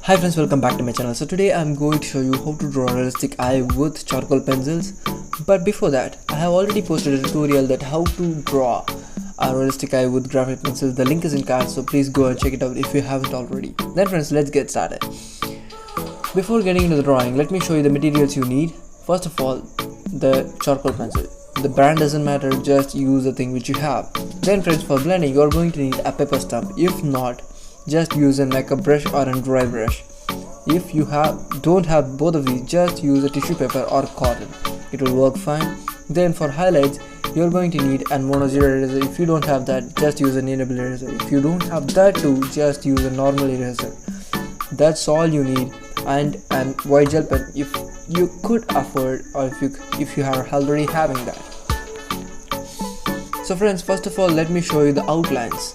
Hi friends, welcome back to my channel. So today I'm going to show you how to draw a realistic eye with charcoal pencils. But before that, I have already posted a tutorial that how to draw a realistic eye with graphite pencils. The link is in card, so please go and check it out if you haven't already. Then friends, let's get started. Before getting into the drawing, let me show you the materials you need. First of all, the charcoal pencil. The brand doesn't matter, just use the thing which you have. Then friends, for blending you are going to need a paper stump. If not, just use a makeup brush or a dry brush. If you don't have both of these, just use a tissue paper or cotton. It will work fine. Then for highlights, you're going to need a mono zero eraser. If you don't have that, just use a kneadable eraser. If you don't have that too, just use a normal eraser. That's all you need. And white gel pen if you could afford, or if you are already having that. So friends, first of all, let me show you the outlines.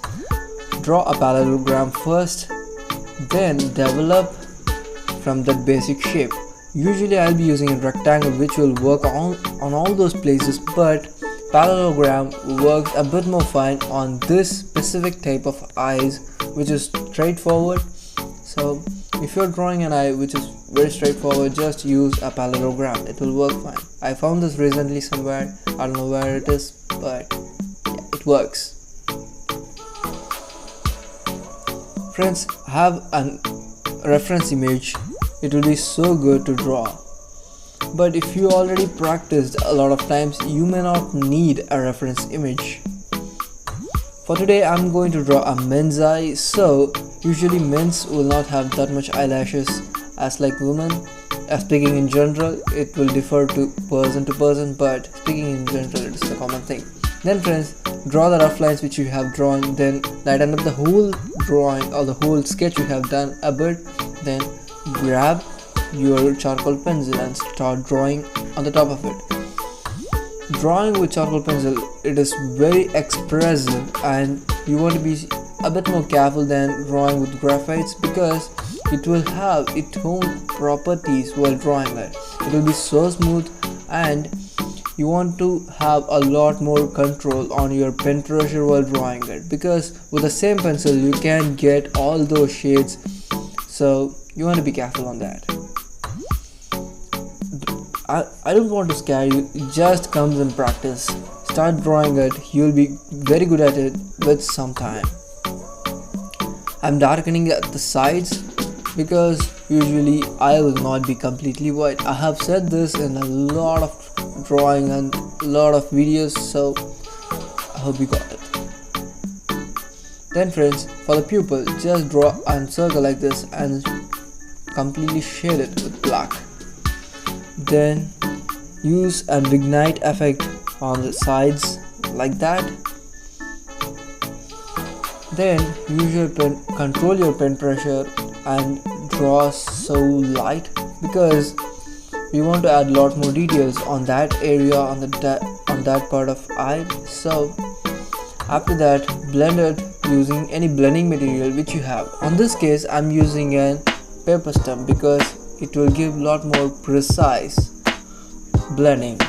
Draw a parallelogram first, then develop from that basic shape. Usually I'll be using a rectangle which will work on all those places, but parallelogram works a bit more fine on this specific type of eyes which is straightforward. So if you're drawing an eye which is very straightforward, just use a parallelogram. It will work fine. I found this recently somewhere. I don't know where it is, but yeah, it works. Friends, have a reference image. It will be so good to draw. But if you already practiced a lot of times, you may not need a reference image. For today, I'm going to draw a men's eye. So usually men's will not have that much eyelashes as like women. Speaking in general, it will differ to person, but speaking in general, it is a common thing. Then friends, draw the rough lines which you have drawn, then lighten up the whole drawing or the whole sketch you have done a bit. Then grab your charcoal pencil and start drawing on the top of it. Drawing with charcoal pencil, it is very expressive, and you want to be a bit more careful than drawing with graphites because it will have its own properties while drawing it. It will be so smooth, and you want to have a lot more control on your pen pressure while drawing it, because with the same pencil you can get all those shades, so you want to be careful on that. I don't want to scare you, it just comes in practice. Start drawing it, you'll be very good at it with some time. I'm darkening at the sides because usually I will not be completely white. I have said this in a lot of drawing and a lot of videos, so I hope you got it. Then friends, for the pupil, just draw a circle like this and completely shade it with black. Then use an ignite effect on the sides like that. Then use your pen, control your pen pressure and draw so light because we want to add a lot more details on that area, on that part of eye. So after that, blend it using any blending material which you have. On this case, I'm using a paper stump because it will give a lot more precise blending.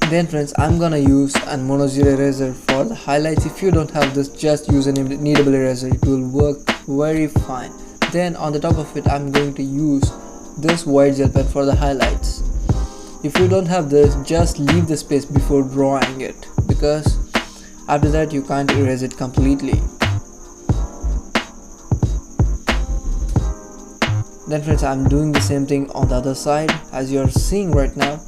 Then friends, I'm gonna use a mono zero eraser for the highlights. If you don't have this, just use a kneadable eraser. It will work very fine. Then on the top of it, I'm going to use this white gel pen for the highlights. If you don't have this, just leave the space before drawing it, because after that you can't erase it completely. Then friends, I'm doing the same thing on the other side as you're seeing right now,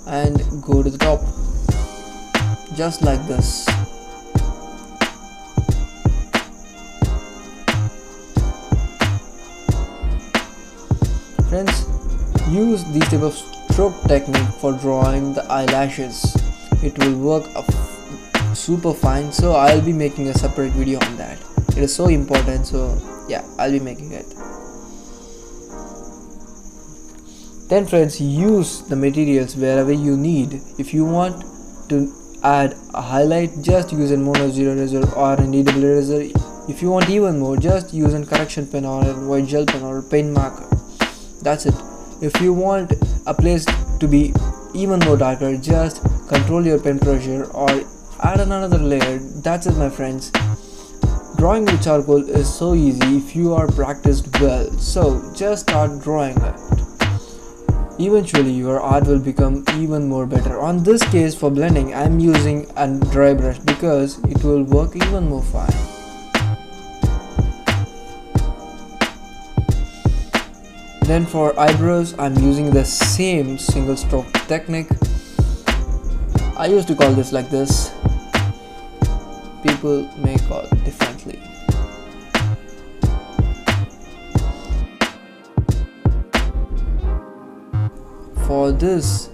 and go to the top just like this. Friends, use this type of stroke technique for drawing the eyelashes. It will work super fine, so I'll be making a separate video on that. It is so important, so yeah, I'll be making it. Then friends, use the materials wherever you need. If you want to add a highlight, just use a mono zero eraser or a kneadable eraser. If you want even more, just use a correction pen or a white gel pen or a pen marker. That's it. If you want a place to be even more darker, just control your pen pressure or add another layer. That's it, my friends. Drawing with charcoal is so easy if you are practiced well, so just start drawing it. Eventually your art will become even more better. On this case, for blending, I am using a dry brush because it will work even more fine. Then for eyebrows, I am using the same single stroke technique. I used to call this like this. People may call it differently. For this,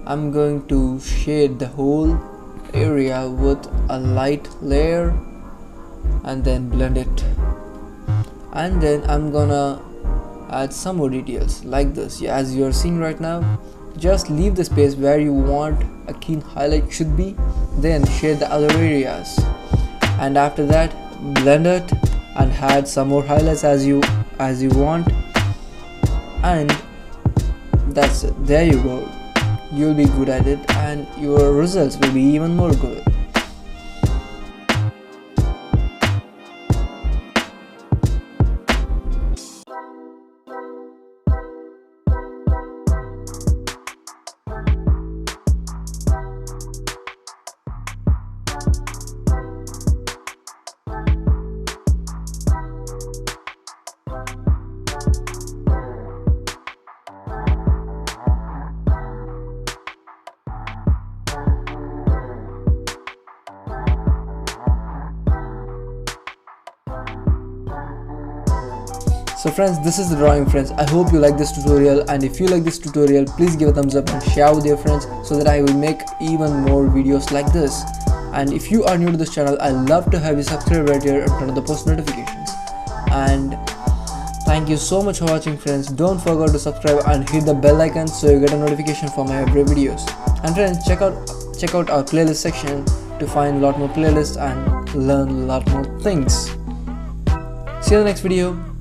I'm going to shade the whole area with a light layer and then blend it. And then I'm gonna add some more details like this. Yeah, as you are seeing right now, just leave the space where you want a keen highlight should be, then shade the other areas, and after that blend it and add some more highlights as you want, and that's it. There you go. You'll be good at it and your results will be even more good. So friends, this is the drawing, friends. I hope you like this tutorial, and if you like this tutorial, please give a thumbs up and share with your friends so that I will make even more videos like this. And if you are new to this channel, I love to have you subscribe right here and turn on the post notifications. And thank you so much for watching, friends. Don't forget to subscribe and hit the bell icon so you get a notification for my every videos. And friends, check out our playlist section to find a lot more playlists and learn a lot more things. See you in the next video.